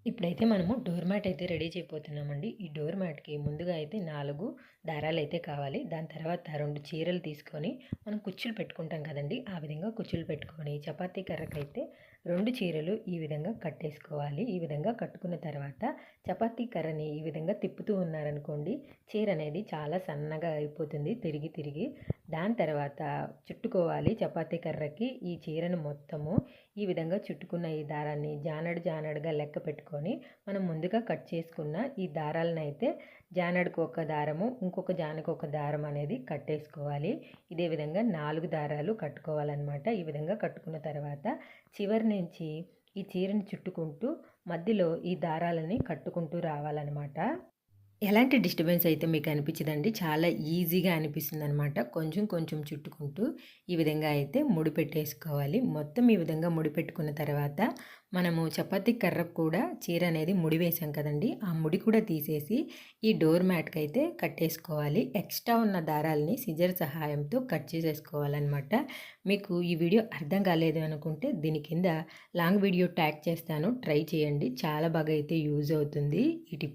ఇప్పుడైతే మనము door mat అయితే రెడీ చేయబోతున్నామండి. ఈ డోర్ మ్యాట్‌కి ముందుగా అయితే 4 దారాలైతే కావాలి. దాని తర్వాత 2 చీరలు తీసుకొని మనం కుచ్చులు పెట్టుకుంటాం కదండీ! ఆ విధంగా కుచ్చులు పెట్టుకొని చపాతీ కర్రకైతే 2 చీరలు ఈ విధంగా కట్టేసుకోవాలి. ఈ విధంగా కట్టుకున్న తర్వాత చపాతీ కర్రని ఈ విధంగా తిప్పుతూ ఉన్నారనుకోండి, చీర అనేది చాలా సన్నగా అయిపోతుంది తిరిగి తిరిగి. దాని తర్వాత చుట్టుకోవాలి చపాతీ కర్రకి ఈ చీరను మొత్తము ఈ విధంగా చుట్టుకున్న ఈ దారాన్ని జానడుగా లెక్క పెట్టుకొని మనం ముందుగా కట్ చేసుకున్న ఈ దారాలను అయితే జానడుకు ఒక దారము ఇంకొక జానకు ఒక దారం అనేది కట్టేసుకోవాలి. ఇదే విధంగా 4 దారాలు కట్టుకోవాలన్నమాట. ఈ విధంగా కట్టుకున్న తర్వాత చివరి నుంచి ఈ చీరని చుట్టుకుంటూ మధ్యలో ఈ దారాలని కట్టుకుంటూ రావాలన్నమాట. ఎలాంటి డిస్టర్బెన్స్ అయితే మీకు అనిపించదండి. చాలా ఈజీగా అనిపిస్తుందనమాట. కొంచెం కొంచెం చుట్టుకుంటూ ఈ విధంగా అయితే ముడి పెట్టేసుకోవాలి. మొత్తం ఈ విధంగా ముడి పెట్టుకున్న తర్వాత మనము చపాతీ కర్రకు కూడా చీర అనేది ముడి వేసాం కదండీ! ఆ ముడి కూడా తీసేసి ఈ డోర్ మ్యాట్‌కి అయితే కట్టేసుకోవాలి. ఎక్స్ట్రా ఉన్న దారాల్ని సిజర్ సహాయంతో కట్ చేసేసుకోవాలనమాట. మీకు ఈ వీడియో అర్థం కాలేదు అనుకుంటే దీని కింద లాంగ్ వీడియో ట్యాగ్ చేస్తాను. ట్రై చేయండి. చాలా బాగా అయితే యూజ్ అవుతుంది ఈ టిప్.